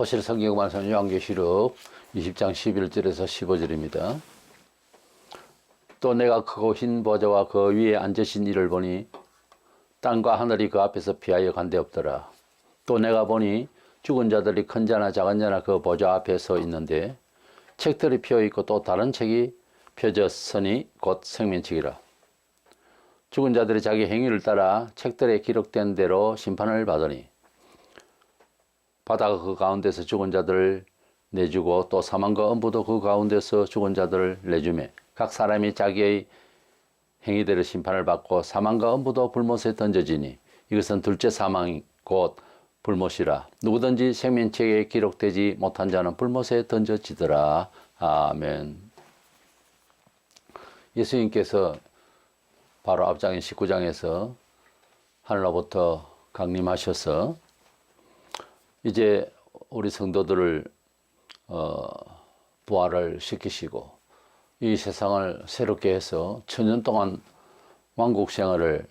오실 성경 말씀 요한계시록 20장 11절에서 15절입니다. 또 내가 크고 흰 보좌와 그 위에 앉으신 이를 보니 땅과 하늘이 그 앞에서 피하여 간데없더라. 또 내가 보니 죽은 자들이 큰 자나 작은 자나 그 보좌 앞에 서 있는데 책들이 펴 있고 또 다른 책이 펴졌으니 곧 생명책이라. 죽은 자들이 자기 행위를 따라 책들에 기록된 대로 심판을 받으니 바다가 그 가운데서 죽은 자들을 내주고 또 사망과 음부도 그 가운데서 죽은 자들을 내주매 각 사람이 자기의 행위대로 심판을 받고 사망과 음부도 불못에 던져지니 이것은 둘째 사망이 곧 불못이라. 누구든지 생명책에 기록되지 못한 자는 불못에 던져지더라. 아멘. 예수님께서 바로 앞장인 19장에서 하늘로부터 강림하셔서 이제 우리 성도들을 부활을 시키시고 이 세상을 새롭게 해서 천년 동안 왕국 생활을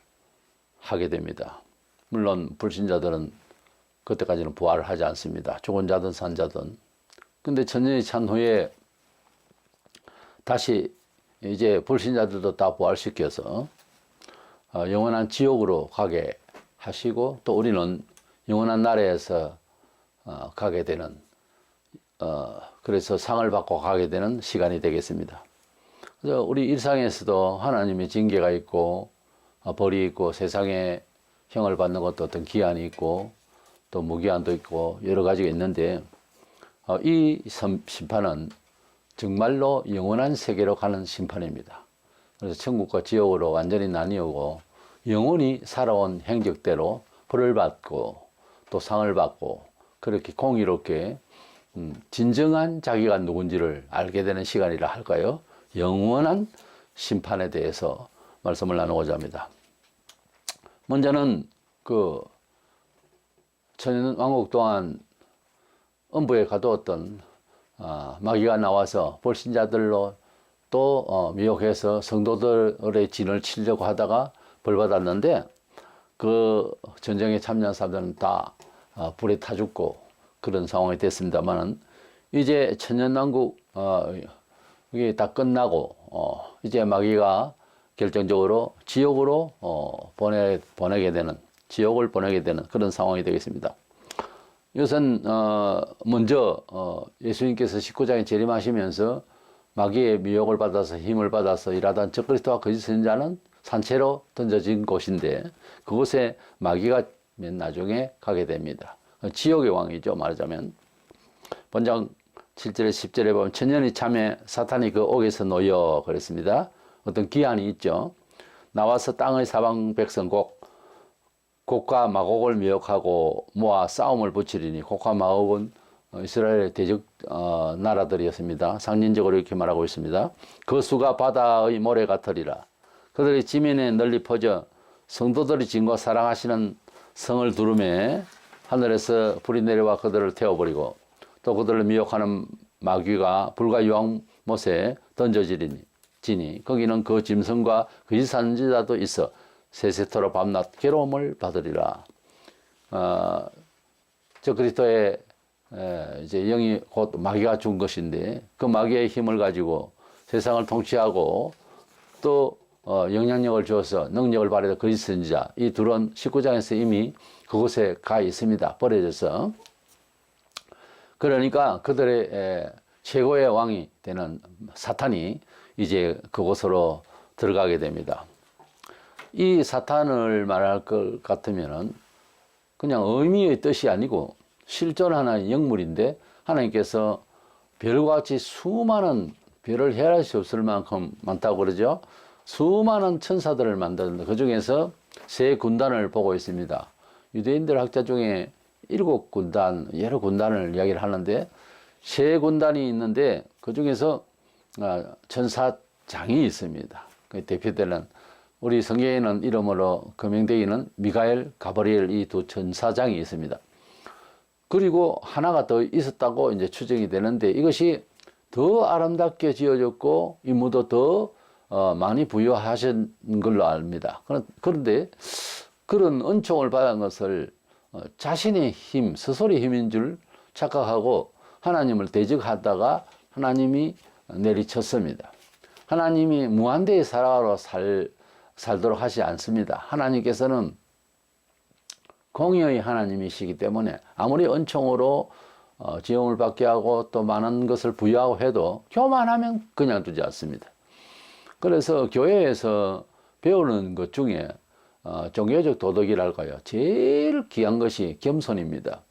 하게 됩니다. 물론 불신자들은 그때까지는 부활을 하지 않습니다. 죽은 자든 산 자든. 근데 천년이 찬 후에 다시 이제 불신자들도 다 부활시켜서 영원한 지옥으로 가게 하시고 또 우리는 영원한 나라에서 가게 되는 그래서 상을 받고 가게 되는 시간이 되겠습니다. 그래서 우리 일상에서도 하나님의 징계가 있고 벌이 있고 세상에 형을 받는 것도 어떤 기한이 있고 또 무기한도 있고 여러 가지가 있는데 이 심판은 정말로 영원한 세계로 가는 심판입니다. 그래서 천국과 지옥으로 완전히 나뉘고 영원히 살아온 행적대로 벌을 받고 또 상을 받고 그렇게 공의롭게 진정한 자기가 누군지를 알게 되는 시간이라 할까요? 영원한 심판에 대해서 말씀을 나누고자 합니다. 먼저는 그 천년 왕국 동안 음부에 가두었던 마귀가 나와서 불신자들로 또 미혹해서 성도들의 진을 치려고 하다가 벌받았는데 그 전쟁에 참여한 사람들은 다 불에 타 죽고 그런 상황이 됐습니다만은 이제 천년왕국 이게 다 끝나고 이제 마귀가 결정적으로 지옥으로 보내게 되는 지옥을 보내게 되는 그런 상황이 되겠습니다. 이것은 먼저 예수님께서 19장에 재림하시면서 마귀의 미혹을 받아서 힘을 받아서 일하던 적그리스도와 거짓 선지자는 산채로 던져진 곳인데 그곳에 마귀가 맨 나중에 가게 됩니다. 지옥의 왕이죠, 말하자면. 본장 7절에 10절에 보면 천년이 참에 사탄이 그 옥에서 놓여 그랬습니다. 어떤 기한이 있죠. 나와서 땅의 사방 백성 곡과 마곡을 미혹하고 모아 싸움을 붙이리니 곡과 마곡은 이스라엘의 대적 나라들이었습니다. 상징적으로 이렇게 말하고 있습니다. 그 수가 바다의 모래 같으리라. 그들이 지면에 널리 퍼져 성도들이 진과 사랑하시는 성을 두루매 하늘에서 불이 내려와 그들을 태워버리고 또 그들을 미혹하는 마귀가 불과 유황못에 던져지니 거기는 그 짐승과 그 선지자도 있어 세세토록 밤낮 괴로움을 받으리라. 저 그리스도의 이제 영이 곧 마귀가 준 것인데 그 마귀의 힘을 가지고 세상을 통치하고 또 영향력을 주어서 능력을 발휘해서 그리스도 선지자 이 둘은 19장에서 이미 그곳에 가 있습니다. 버려져서. 그러니까 그들의 최고의 왕이 되는 사탄이 이제 그곳으로 들어가게 됩니다. 이 사탄을 말할 것 같으면은 그냥 의미의 뜻이 아니고 실존하는 영물인데 하나님께서 별과 같이 수많은 별을 헤아릴 수 없을 만큼 많다고 그러죠. 수많은 천사들을 만드는데 그 중에서 세 군단을 보고 있습니다. 유대인들 학자 중에 7군단, 여러 군단을 이야기를 하는데 세 군단이 있는데 그 중에서 천사장이 있습니다. 그 대표되는 우리 성경에는 이름으로 거명되기는 미가엘, 가브리엘 이 두 천사장이 있습니다. 그리고 하나가 더 있었다고 이제 추정이 되는데 이것이 더 아름답게 지어졌고 임무도 더 많이 부여하신 걸로 압니다. 그런데 그런 은총을 받은 것을 자신의 힘, 스스로의 힘인 줄 착각하고 하나님을 대적하다가 하나님이 내리쳤습니다. 하나님이 무한대의 사랑으로 살도록 하지 않습니다. 하나님께서는 공의의 하나님이시기 때문에 아무리 은총으로 지음을 받게 하고 또 많은 것을 부여하고 해도 교만하면 그냥 두지 않습니다. 그래서 교회에서 배우는 것 중에 종교적 도덕이랄까요, 제일 귀한 것이 겸손입니다.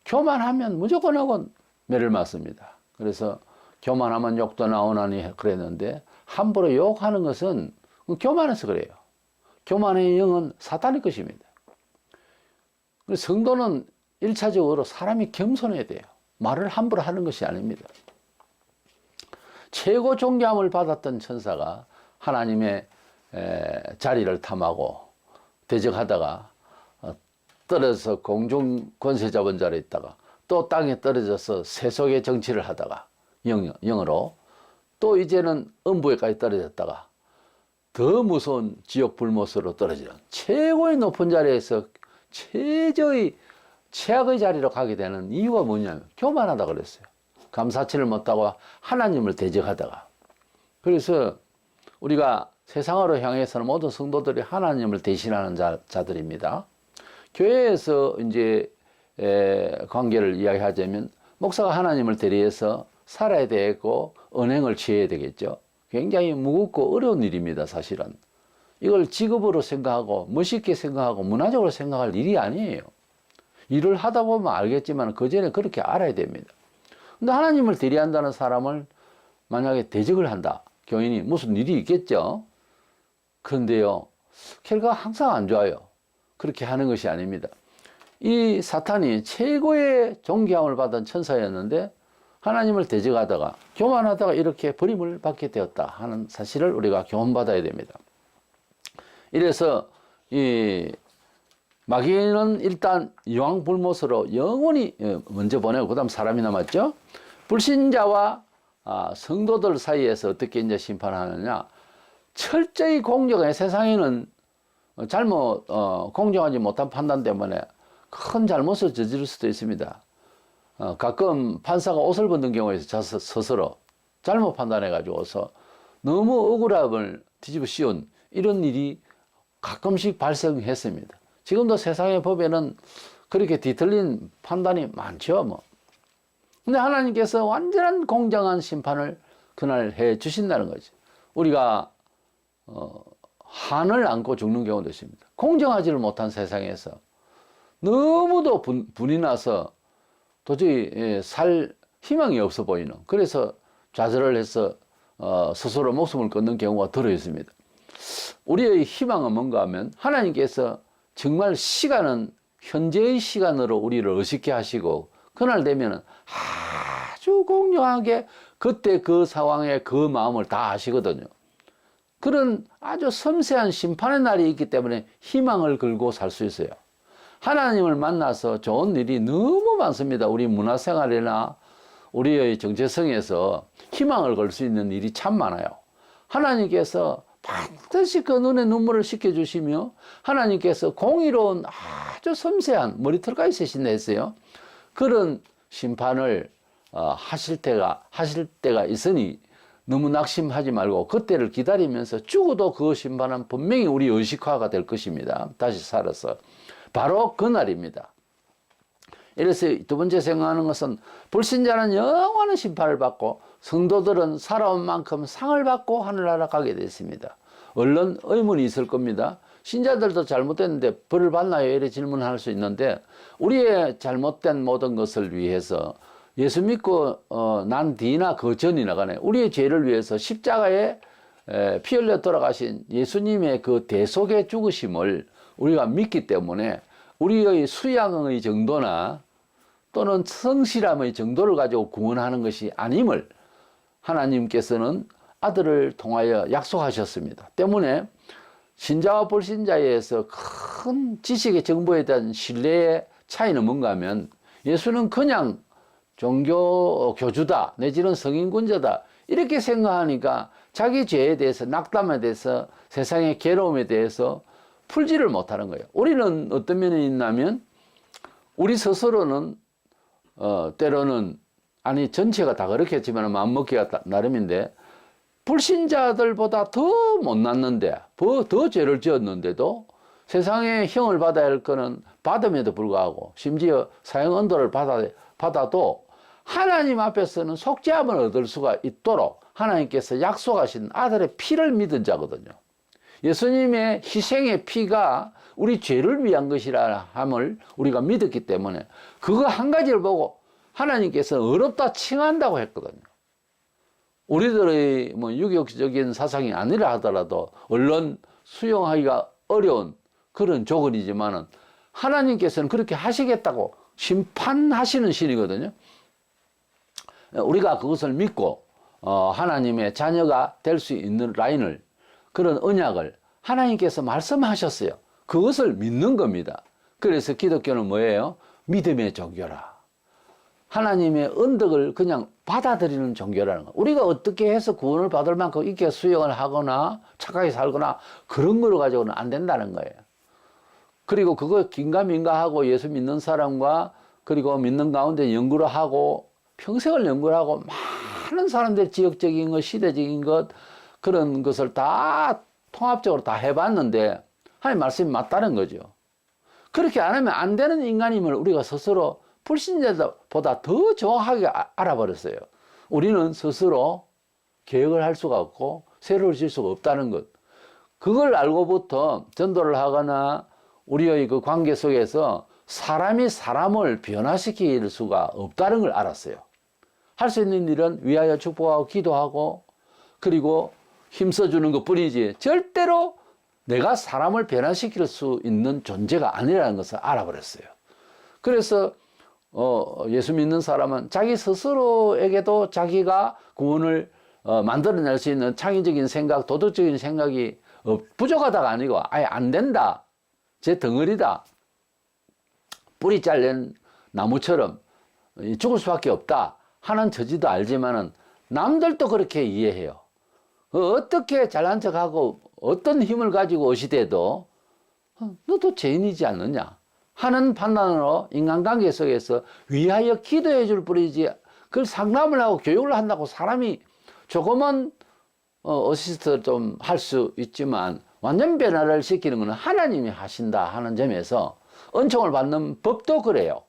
교만하면 무조건 하고 매를 맞습니다. 그래서 교만하면 욕도 나오나니 그랬는데, 함부로 욕하는 것은 교만해서 그래요. 교만의 영은 사탄의 것입니다. 성도는 1차적으로 사람이 겸손해야 돼요. 말을 함부로 하는 것이 아닙니다. 최고 존경함을 받았던 천사가 하나님의 자리를 탐하고 대적하다가 떨어져서 공중 권세 잡은 자리에 있다가 또 땅에 떨어져서 세속의 정치를 하다가 영으로 또 이제는 음부에까지 떨어졌다가 더 무서운 지옥 불못으로 떨어지는 최고의 높은 자리에서 최저의 최악의 자리로 가게 되는 이유가 뭐냐면 교만하다 그랬어요. 감사치를 못하고 하나님을 대적하다가. 그래서 우리가 세상으로 향해서는 모든 성도들이 하나님을 대신하는 자들입니다. 교회에서 이제 관계를 이야기하자면 목사가 하나님을 대리해서 살아야 되고 언행을 취해야 되겠죠. 굉장히 무겁고 어려운 일입니다, 사실은. 이걸 직업으로 생각하고 멋있게 생각하고 문화적으로 생각할 일이 아니에요. 일을 하다 보면 알겠지만 그 전에 그렇게 알아야 됩니다. 근데 하나님을 대리한다는 사람을 만약에 대적을 한다. 교인이 무슨 일이 있겠죠. 그런데요, 결과가 항상 안 좋아요. 그렇게 하는 것이 아닙니다. 이 사탄이 최고의 존경함을 받은 천사였는데 하나님을 대적하다가 교만하다가 이렇게 버림을 받게 되었다 하는 사실을 우리가 교훈받아야 됩니다. 이래서 이 마귀는 일단 이왕불못으로 영원히 먼저 보내고 그다음 사람이 남았죠. 불신자와 성도들 사이에서 어떻게 이제 심판하느냐. 철저히 공정해. 세상에는 잘못 공정하지 못한 판단 때문에 큰 잘못을 저지를 수도 있습니다. 가끔 판사가 옷을 벗는 경우에 스스로 잘못 판단해 가지고서 너무 억울함을 뒤집어 씌운 이런 일이 가끔씩 발생했습니다. 지금도 세상의 법에는 그렇게 뒤틀린 판단이 많죠, 뭐. 근데 하나님께서 완전한 공정한 심판을 그날 해 주신다는 거죠. 우리가 한을 안고 죽는 경우도 있습니다. 공정하지를 못한 세상에서 너무도 분이 나서 도저히 살 희망이 없어 보이는, 그래서 좌절을 해서 스스로 목숨을 끊는 경우가 들어 있습니다. 우리의 희망은 뭔가 하면 하나님께서 정말 시간은 현재의 시간으로 우리를 의식케 하시고 그날 되면 아주 공정하게 그때 그 상황에 그 마음을 다 아시거든요. 그런 아주 섬세한 심판의 날이 있기 때문에 희망을 걸고 살 수 있어요. 하나님을 만나서 좋은 일이 너무 많습니다. 우리 문화생활이나 우리의 정체성에서 희망을 걸 수 있는 일이 참 많아요. 하나님께서 반드시 그 눈에 눈물을 씻겨주시며 하나님께서 공의로운 아주 섬세한 머리털까지 세신다 했어요. 그런 심판을 하실 때가 있으니 너무 낙심하지 말고 그때를 기다리면서 죽어도 그 심판은 분명히 우리 의식화가 될 것입니다. 다시 살아서 바로 그날입니다. 이래서 두 번째 생각하는 것은 불신자는 영원한 심판을 받고 성도들은 살아온 만큼 상을 받고 하늘나라 가게 됐습니다. 얼른 의문이 있을 겁니다. 신자들도 잘못됐는데 벌을 받나요? 이렇게 질문할 수 있는데 우리의 잘못된 모든 것을 위해서 예수 믿고 난 뒤나 그 전이나 간에 우리의 죄를 위해서 십자가에 피 흘려 돌아가신 예수님의 그 대속의 죽으심을 우리가 믿기 때문에 우리의 수양의 정도나 또는 성실함의 정도를 가지고 구원하는 것이 아님을 하나님께서는 아들을 통하여 약속하셨습니다. 때문에 신자와 불신자에서 큰 지식의 정보에 대한 신뢰의 차이는 뭔가 하면 예수는 그냥 종교 교주다 내지는 성인군자다 이렇게 생각하니까 자기 죄에 대해서 낙담에 대해서 세상의 괴로움에 대해서 풀지를 못하는 거예요. 우리는 어떤 면이 있냐면 우리 스스로는 때로는, 아니, 전체가 다 그렇겠지만 마음먹기가 나름인데, 불신자들보다 더 못났는데, 더 죄를 지었는데도 세상에 형을 받아야 할 거는 받음에도 불구하고, 심지어 사형 언도를 받아도 하나님 앞에서는 속죄함을 얻을 수가 있도록 하나님께서 약속하신 아들의 피를 믿은 자거든요. 예수님의 희생의 피가 우리 죄를 위한 것이라 함을 우리가 믿었기 때문에 그거 한 가지를 보고 하나님께서는 어렵다 칭한다고 했거든요. 우리들의 뭐 유교적인 사상이 아니라 하더라도 얼른 수용하기가 어려운 그런 조건이지만은 하나님께서는 그렇게 하시겠다고 심판하시는 신이거든요. 우리가 그것을 믿고 하나님의 자녀가 될 수 있는 라인을, 그런 언약을 하나님께서 말씀하셨어요. 그것을 믿는 겁니다. 그래서 기독교는 뭐예요? 믿음의 종교라. 하나님의 언덕을 그냥 받아들이는 종교라는 거. 우리가 어떻게 해서 구원을 받을 만큼 있게 수용을 하거나 착하게 살거나 그런 거로 가지고는 안 된다는 거예요. 그리고 그거 긴가민가하고 예수 믿는 사람과 그리고 믿는 가운데 연구를 하고 평생을 연구를 하고 많은 사람들 지역적인 것, 시대적인 것, 그런 것을 다 통합적으로 다 해봤는데 하나님 말씀이 맞다는 거죠. 그렇게 안 하면 안 되는 인간임을 우리가 스스로 불신자보다 더 정확하게 알아버렸어요. 우리는 스스로 계획을 할 수가 없고 새로를 질 수가 없다는 것. 그걸 알고부터 전도를 하거나 우리의 그 관계 속에서 사람이 사람을 변화시킬 수가 없다는 걸 알았어요. 할 수 있는 일은 위하여 축복하고 기도하고 그리고 힘써주는 것 뿐이지 절대로 내가 사람을 변화시킬 수 있는 존재가 아니라는 것을 알아버렸어요. 그래서 예수 믿는 사람은 자기 스스로에게도 자기가 구원을 만들어낼 수 있는 창의적인 생각, 도덕적인 생각이 부족하다가 아니고 아예 안 된다, 제 덩어리다, 뿌리 잘린 나무처럼 죽을 수밖에 없다 하는 처지도 알지만은 남들도 그렇게 이해해요. 어떻게 잘난 척하고 어떤 힘을 가지고 어시돼도 너도 죄인이지 않느냐 하는 판단으로 인간관계 속에서 위하여 기도해 줄 뿐이지 그걸 상담을 하고 교육을 한다고 사람이 조금은 어시스트 좀 할 수 있지만 완전 변화를 시키는 것은 하나님이 하신다 하는 점에서 은총을 받는 법도 그래요.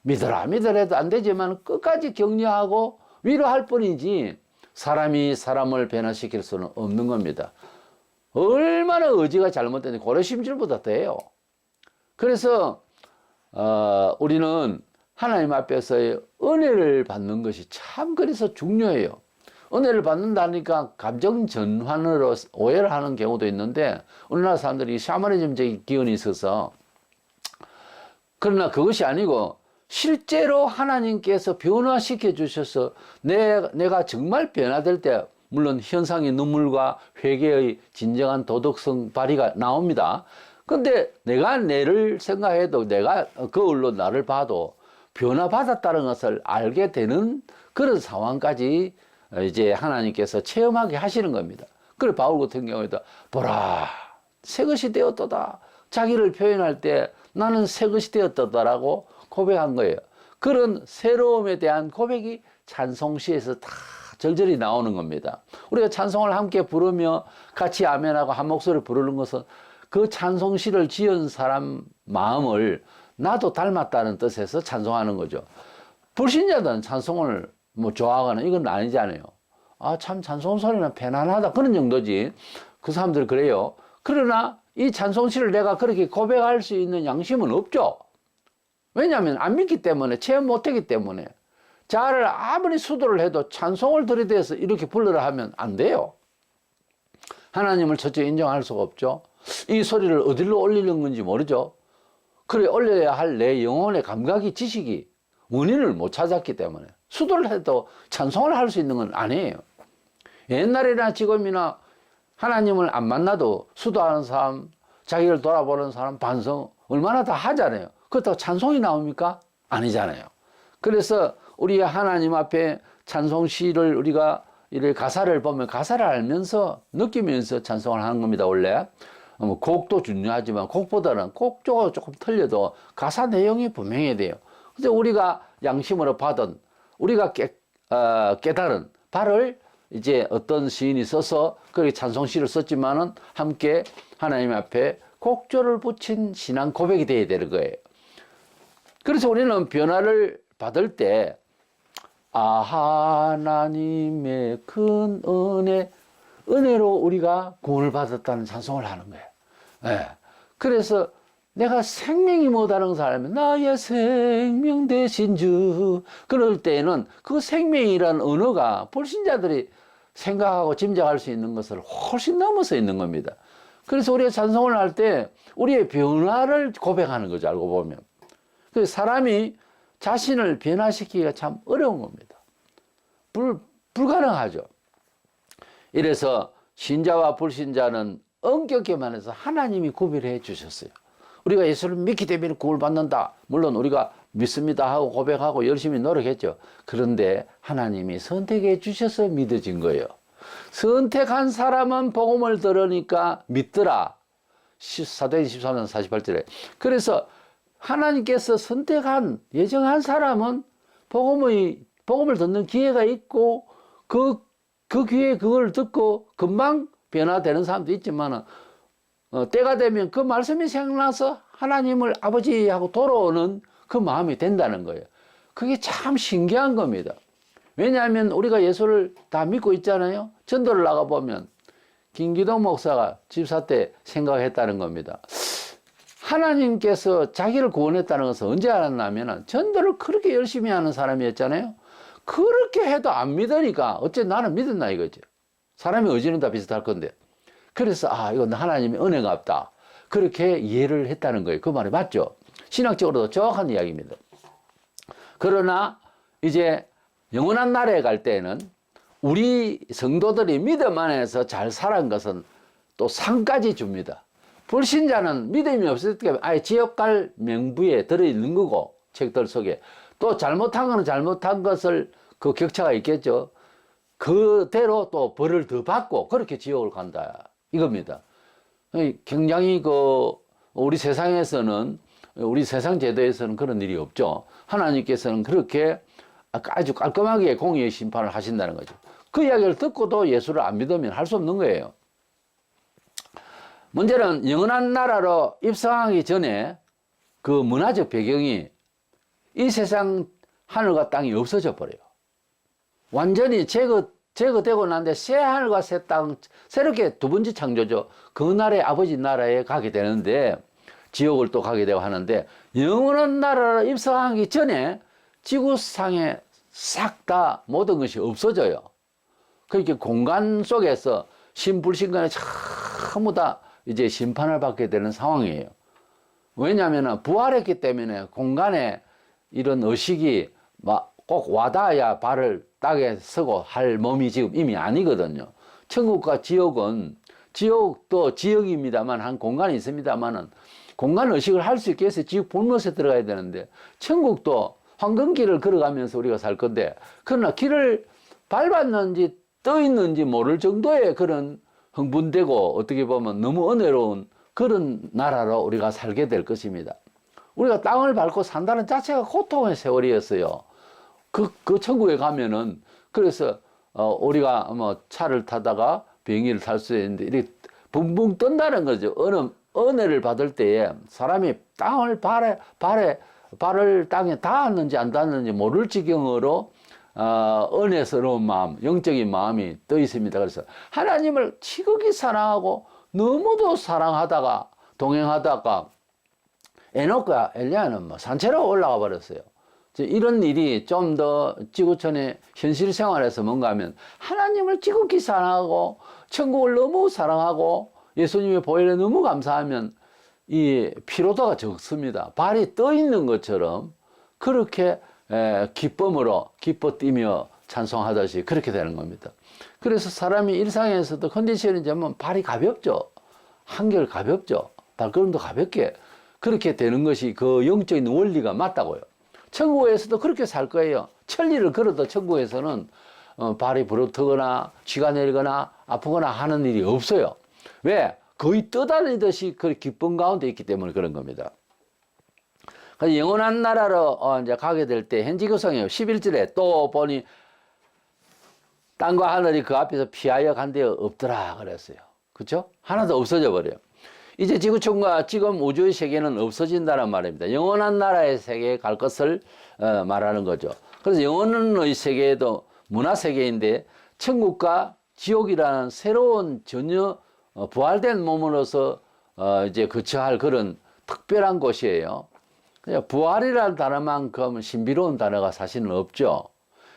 믿어라 믿으라도 안 되지만 끝까지 격려하고 위로할 뿐이지 사람이 사람을 변화시킬 수는 없는 겁니다. 얼마나 의지가 잘못됐는지 고래심질보다 더해요. 그래서 우리는 하나님 앞에서의 은혜를 받는 것이 참 그래서 중요해요. 은혜를 받는다니까 감정 전환으로 오해를 하는 경우도 있는데 우리나라 사람들이 샤머니즘적인 기운이 있어서, 그러나 그것이 아니고 실제로 하나님께서 변화시켜 주셔서 내가 정말 변화될 때 물론 현상의 눈물과 회개의 진정한 도덕성 발휘가 나옵니다. 근데 내가 내를 생각해도 내가 거울로 나를 봐도 변화받았다는 것을 알게 되는 그런 상황까지 이제 하나님께서 체험하게 하시는 겁니다. 그래 바울 같은 경우에도 보라 새것이 되었도다, 자기를 표현할 때 나는 새것이 되었도다라고 고백한 거예요. 그런 새로움에 대한 고백이 찬송시에서 다 절절히 나오는 겁니다. 우리가 찬송을 함께 부르며 같이 아멘하고 한 목소리를 부르는 것은 그 찬송시를 지은 사람 마음을 나도 닮았다는 뜻에서 찬송하는 거죠. 불신자들은 찬송을 뭐 좋아하거나 이건 아니잖아요. 아, 참 찬송 소리는 편안하다 그런 정도지. 그 사람들 그래요. 그러나 이 찬송시를 내가 그렇게 고백할 수 있는 양심은 없죠. 왜냐하면 안 믿기 때문에, 체험 못하기 때문에. 자를 아무리 수도를 해도 찬송을 들이대서 이렇게 불러라 하면 안 돼요. 하나님을 첫째 인정할 수가 없죠. 이 소리를 어디로 올리는 건지 모르죠. 그래 올려야 할 내 영혼의 감각이, 지식이 원인을 못 찾았기 때문에 수도를 해도 찬송을 할 수 있는 건 아니에요. 옛날이나 지금이나 하나님을 안 만나도 수도하는 사람, 자기를 돌아보는 사람 반성 얼마나 다 하잖아요. 그렇다고 찬송이 나옵니까? 아니잖아요. 그래서 우리 하나님 앞에 찬송시를 우리가 이렇게 가사를 보면 가사를 알면서 느끼면서 찬송을 하는 겁니다. 원래 곡도 중요하지만 곡보다는 곡조가 조금 틀려도 가사 내용이 분명해야 돼요. 근데 우리가 양심으로 받은 우리가 깨달은 바를 이제 어떤 시인이 써서 그렇게 찬송시를 썼지만은 함께 하나님 앞에 곡조를 붙인 신앙 고백이 되어야 되는 거예요. 그래서 우리는 변화를 받을 때 하나님의 큰 은혜로 우리가 구원을 받았다는 찬송을 하는 거예요. 네. 그래서 내가 생명이 못하는 사람이 나의 생명 되신 주, 그럴 때에는 그 생명이라는 언어가 불신자들이 생각하고 짐작할 수 있는 것을 훨씬 넘어서 있는 겁니다. 그래서 우리가 찬송을 할 때 우리의 변화를 고백하는 거죠, 알고 보면. 그래서 사람이 자신을 변화시키기가 참 어려운 겁니다. 불가능하죠. 이래서 신자와 불신자는 엄격히만 해서 하나님이 구별해 주셨어요. 우리가 예수를 믿기 때문에 구원을 받는다. 물론 우리가 믿습니다 하고 고백하고 열심히 노력했죠. 그런데 하나님이 선택해 주셔서 믿어진 거예요. 선택한 사람은 복음을 들으니까 믿더라. 사도행 13장 48절에. 그래서 하나님께서 선택한, 예정한 사람은 복음을 듣는 기회가 있고 그 기회에 그걸 듣고 금방 변화되는 사람도 있지만 때가 되면 그 말씀이 생각나서 하나님을 아버지하고 돌아오는 그 마음이 된다는 거예요. 그게 참 신기한 겁니다. 왜냐하면 우리가 예수를 다 믿고 있잖아요. 전도를 나가보면 김기동 목사가 집사 때 생각했다는 겁니다. 하나님께서 자기를 구원했다는 것을 언제 알았냐면 전도를 그렇게 열심히 하는 사람이었잖아요. 그렇게 해도 안 믿으니까 어째 나는 믿었나 이거죠. 사람의 의지는 다 비슷할 건데. 그래서 이건 하나님의 은혜가 없다. 그렇게 이해를 했다는 거예요. 그 말이 맞죠? 신학적으로도 정확한 이야기입니다. 그러나 이제 영원한 나라에 갈 때는 우리 성도들이 믿음 안에서 잘 살아간 것은 또 상까지 줍니다. 불신자는 믿음이 없을 때 아예 지옥 갈 명부에 들어있는 거고, 책들 속에. 또 잘못한 거는 잘못한 것을 그 격차가 있겠죠. 그대로 또 벌을 더 받고 그렇게 지옥을 간다. 이겁니다. 굉장히 우리 세상에서는, 우리 세상 제도에서는 그런 일이 없죠. 하나님께서는 그렇게 아주 깔끔하게 공의의 심판을 하신다는 거죠. 그 이야기를 듣고도 예수를 안 믿으면 할 수 없는 거예요. 문제는 영원한 나라로 입성하기 전에 그 문화적 배경이 이 세상 하늘과 땅이 없어져 버려요. 완전히 제거되고 난데 새 하늘과 새 땅, 새롭게 두 번째 창조죠. 그 나라의 아버지 나라에 가게 되는데, 지옥을 또 가게 되고 하는데, 영원한 나라로 입성하기 전에 지구상에 싹 다 모든 것이 없어져요. 그렇게 공간 속에서 신불신간에 전부 다 이제 심판을 받게 되는 상황이에요. 왜냐하면 부활했기 때문에 공간에 이런 의식이 막 꼭 와닿아야 발을 땅에 서고 할 몸이 지금 이미 아니거든요. 천국과 지옥은, 지옥도 지역입니다만 한 공간이 있습니다만은 공간 의식을 할 수 있게 해서 지옥 본못에 들어가야 되는데, 천국도 황금길을 걸어가면서 우리가 살 건데, 그러나 길을 밟았는지 떠 있는지 모를 정도의 그런 흥분되고 어떻게 보면 너무 은혜로운 그런 나라로 우리가 살게 될 것입니다. 우리가 땅을 밟고 산다는 자체가 고통의 세월이었어요. 그 천국에 가면은, 그래서 우리가 차를 타다가 비행기를 탈 수 있는데 이렇게 붕붕 뜬다는 거죠. 은혜를 받을 때에 사람이 땅을 발을 땅에 닿았는지 안 닿았는지 모를 지경으로 은혜스러운 마음, 영적인 마음이 떠 있습니다. 그래서 하나님을 지극히 사랑하고 너무도 사랑하다가 동행하다가 에녹과 엘리야는 산채로 올라가 버렸어요. 이런 일이 좀 더 지구촌의 현실 생활에서 뭔가 하면 하나님을 지극히 사랑하고 천국을 너무 사랑하고 예수님의 보혈에 너무 감사하면 이 피로도가 적습니다. 발이 떠 있는 것처럼 그렇게 기쁨으로 기뻐 뛰며 찬송하듯이 그렇게 되는 겁니다. 그래서 사람이 일상에서도 컨디션이 되면 발이 가볍죠. 한결 가볍죠. 발걸음도 가볍게 그렇게 되는 것이 그 영적인 원리가 맞다고요. 천국에서도 그렇게 살 거예요. 천리를 걸어도 천국에서는 발이 부르트거나 쥐가 내리거나 아프거나 하는 일이 없어요. 왜? 거의 떠다니듯이 그 기쁨 가운데 있기 때문에 그런 겁니다. 그 영원한 나라로 이제 가게 될 때 현지교성이에요. 11절에 또 보니 땅과 하늘이 그 앞에서 피하여 간 데 없더라 그랬어요. 그렇죠? 하나도 없어져 버려요. 이제 지구촌과 지금 우주의 세계는 없어진다는 말입니다. 영원한 나라의 세계에 갈 것을 말하는 거죠. 그래서 영원의 세계도 문화 세계인데 천국과 지옥이라는 새로운 전혀 부활된 몸으로서 이제 거처할 그런 특별한 곳이에요. 그냥 부활이라는 단어만큼 신비로운 단어가 사실은 없죠.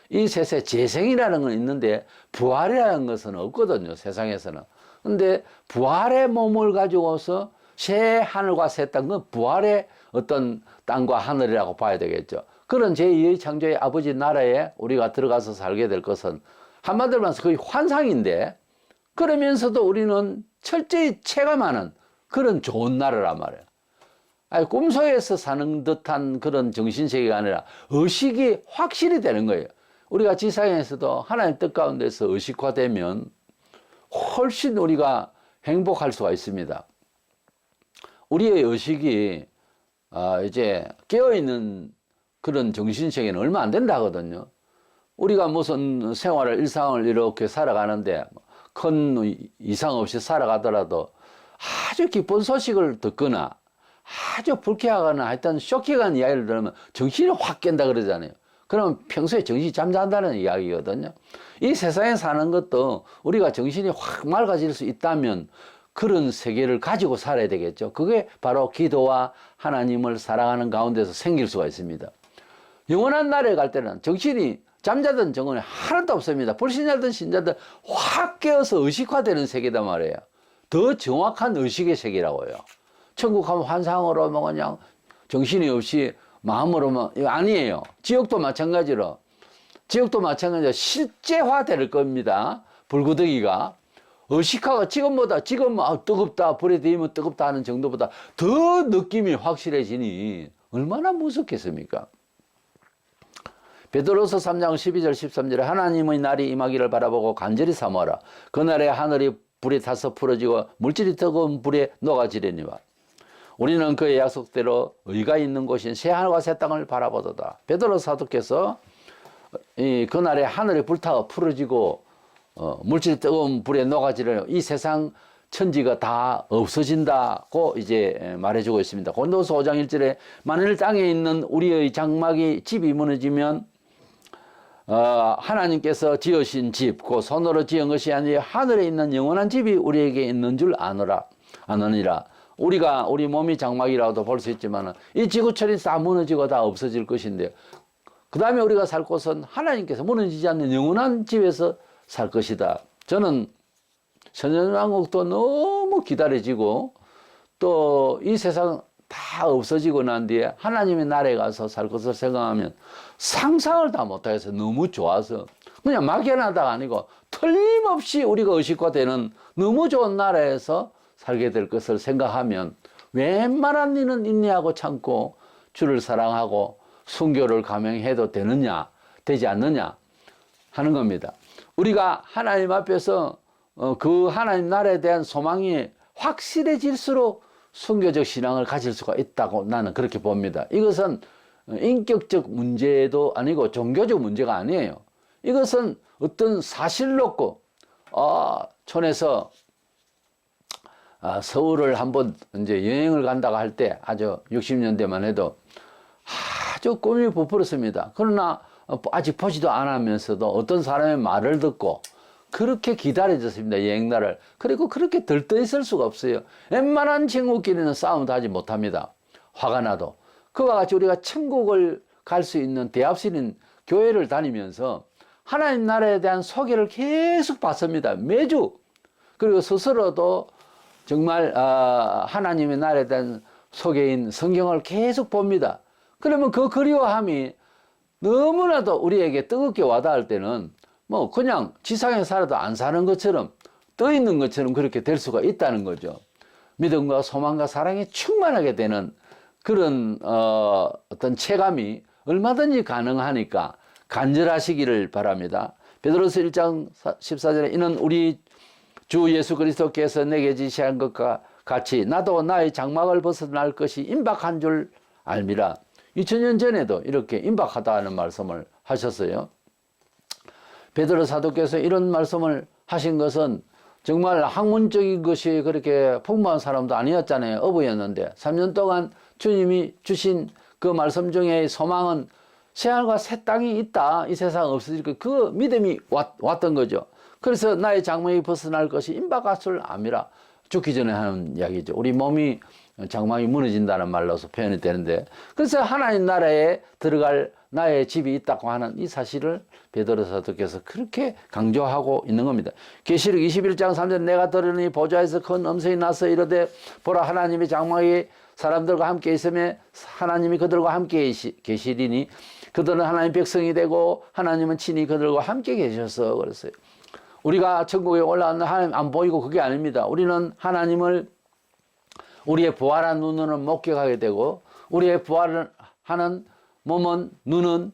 이 세상에 재생이라는 건 있는데 부활이라는 것은 없거든요, 세상에서는. 근데 부활의 몸을 가지고서 새 하늘과 새 땅, 그 부활의 어떤 땅과 하늘이라고 봐야 되겠죠. 그런 제2의 창조의 아버지 나라에 우리가 들어가서 살게 될 것은 한마디로 말해서 거의 환상인데, 그러면서도 우리는 철저히 체감하는 그런 좋은 나라란 말이에요. 아니, 꿈속에서 사는 듯한 그런 정신세계가 아니라 의식이 확실히 되는 거예요. 우리가 지상에서도 하나님 뜻 가운데서 의식화되면 훨씬 우리가 행복할 수가 있습니다. 우리의 의식이 이제 깨어있는 그런 정신세계는 얼마 안 된다 하거든요. 우리가 무슨 생활을, 일상을 이렇게 살아가는데 큰 이상 없이 살아가더라도 아주 기쁜 소식을 듣거나 아주 불쾌하거나 하여튼 쇼킹한 이야기를 들으면 정신이 확 깬다 그러잖아요. 그러면 평소에 정신이 잠잔다는 이야기거든요. 이 세상에 사는 것도 우리가 정신이 확 맑아질 수 있다면 그런 세계를 가지고 살아야 되겠죠. 그게 바로 기도와 하나님을 사랑하는 가운데서 생길 수가 있습니다. 영원한 나라에 갈 때는 정신이 잠자던 정원이 하나도 없습니다. 불신자든 신자든 확 깨어서 의식화되는 세계단 말이에요. 더 정확한 의식의 세계라고요. 천국 하면 환상으로 뭐 그냥 정신이 없이 마음으로만, 이거 아니에요. 지옥도 마찬가지로 실제화 될 겁니다. 불구덩이가 의식화가 지금 뜨겁다, 불에 데이면 뜨겁다 하는 정도보다 더 느낌이 확실해지니 얼마나 무섭겠습니까? 베드로서 3장 12절 13절에 하나님의 날이 임하기를 바라보고 간절히 사모하라. 그날에 하늘이 불에 타서 풀어지고 물질이 뜨거운 불에 녹아지려니와 우리는 그의 약속대로 의가 있는 곳인 새 하늘과 새 땅을 바라보도다. 베드로 사도께서 그날에 하늘이 불타서 풀어지고 물질이 뜨거운 불에 녹아지려니 이 세상 천지가 다 없어진다고 이제 말해주고 있습니다. 고린도서 5장 1절에 만일 땅에 있는 우리의 장막이 집이 무너지면 하나님께서 지으신 집, 그 손으로 지은 것이 아니라 하늘에 있는 영원한 집이 우리에게 있는 줄 아느니라. 우리 몸이 장막이라고도 볼 수 있지만 이 지구촌이 다 무너지고 다 없어질 것인데, 그 다음에 우리가 살 곳은 하나님께서 무너지지 않는 영원한 집에서 살 것이다. 저는 천년왕국도 너무 기다려지고 또 이 세상 다 없어지고 난 뒤에 하나님의 나라에 가서 살 것을 생각하면 상상을 다 못하겠어요. 너무 좋아서 그냥 막연하다가 아니고 틀림없이 우리가 의식화되는 너무 좋은 나라에서 살게 될 것을 생각하면 웬만한 일은 인내하고 참고 주를 사랑하고 순교를 감행해도 되지 않느냐 하는 겁니다. 우리가 하나님 앞에서 그 하나님 나라에 대한 소망이 확실해질수록 순교적 신앙을 가질 수가 있다고 나는 그렇게 봅니다. 이것은 인격적 문제도 아니고 종교적 문제가 아니에요. 이것은 어떤 사실로고 촌에서 서울을 한번 이제 여행을 간다고 할 때 아주 60년대만 해도 아주 꿈이 부풀었습니다. 그러나 아직 보지도 않으면서도 어떤 사람의 말을 듣고 그렇게 기다려졌습니다. 여행날을. 그리고 그렇게 들떠 있을 수가 없어요. 웬만한 친구끼리는 싸움도 하지 못합니다. 화가 나도. 그와 같이 우리가 천국을 갈 수 있는 대합실인 교회를 다니면서 하나님 나라에 대한 소개를 계속 받습니다. 매주. 그리고 스스로도 정말 하나님의 나라에 대한 소개인 성경을 계속 봅니다. 그러면 그 그리워함이 너무나도 우리에게 뜨겁게 와닿을 때는 뭐 그냥 지상에 살아도 안 사는 것처럼 떠 있는 것처럼 그렇게 될 수가 있다는 거죠. 믿음과 소망과 사랑이 충만하게 되는 그런 어떤 체감이 얼마든지 가능하니까 간절하시기를 바랍니다. 베드로서 1장 14절에 이는 우리 주 예수 그리스도께서 내게 지시한 것과 같이 나도 나의 장막을 벗어날 것이 임박한 줄 알미라. 2000년 전에도 이렇게 임박하다는 말씀을 하셨어요. 베드로 사도께서 이런 말씀을 하신 것은 정말 학문적인 것이 그렇게 풍부한 사람도 아니었잖아요. 어부였는데 3년 동안 주님이 주신 그 말씀 중에 소망은 새하늘과 새 땅이 있다. 이 세상 없어질 것. 그 믿음이 왔던 거죠. 그래서 나의 장막이 벗어날 것이 임박할 암이라. 죽기 전에 하는 이야기죠. 우리 몸이 장막이 무너진다는 말로서 표현이 되는데, 그래서 하나님 나라에 들어갈 나의 집이 있다고 하는 이 사실을 베드로 사도께서 그렇게 강조하고 있는 겁니다. 계시록 21장 3절 내가 들으니 보좌에서 큰 음성이 나서 이르되 보라 하나님의 장막이 사람들과 함께 있으며 하나님이 그들과 함께 계시리니 그들은 하나님 백성이 되고 하나님은 친히 그들과 함께 계셔서 그랬어요. 우리가 천국에 올라가는 하나님 안 보이고 그게 아닙니다. 우리는 하나님을 우리의 부활한 눈으로 목격하게 되고 우리의 부활하는 몸은 눈은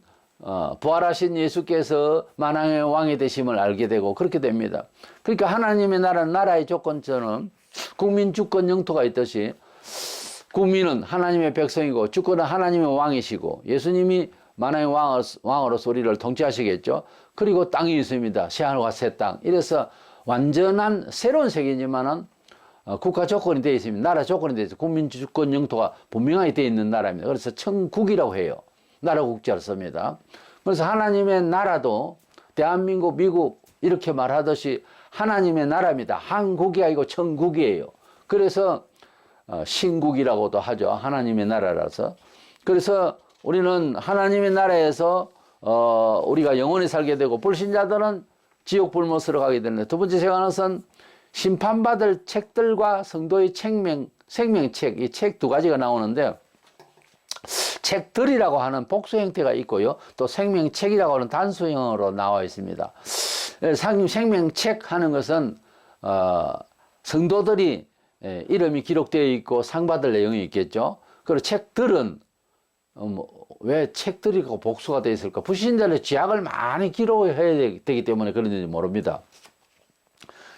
부활하신 예수께서 만왕의 왕이 되심을 알게 되고 그렇게 됩니다. 그러니까 하나님의 나라는 나라의 조건처럼 국민 주권 영토가 있듯이 국민은 하나님의 백성이고 주권은 하나님의 왕이시고 예수님이 만왕의 왕으로서 우리를 통치하시겠죠. 그리고 땅이 있습니다. 새하늘과 새 땅. 이래서 완전한 새로운 세계지만은 국가 조건이 되어 있습니다. 나라 조건이 되어 있습니다. 국민 주권 영토가 분명하게 되어 있는 나라입니다. 그래서 천국이라고 해요. 나라 국자를 씁니다. 그래서 하나님의 나라도 대한민국, 미국 이렇게 말하듯이 하나님의 나라입니다. 한국이 아니고 천국이에요. 그래서 신국이라고도 하죠. 하나님의 나라라서. 그래서 우리는 하나님의 나라에서 우리가 영원히 살게 되고 불신자들은 지옥 불못으로 가게 되는데, 두 번째 제가 하는 것은 심판받을 책들과 성도의 생명책, 이 책 두 가지가 나오는데, 책들이라고 하는 복수 형태가 있고요. 또 생명책이라고 하는 단수형으로 나와 있습니다. 생명책 하는 것은 성도들이 이름이 기록되어 있고 상 받을 내용이 있겠죠. 그리고 책들은 왜 책들이고 복수가 되어 있을까? 불신자의 죄악을 많이 기록해야 되기 때문에 그런지 모릅니다.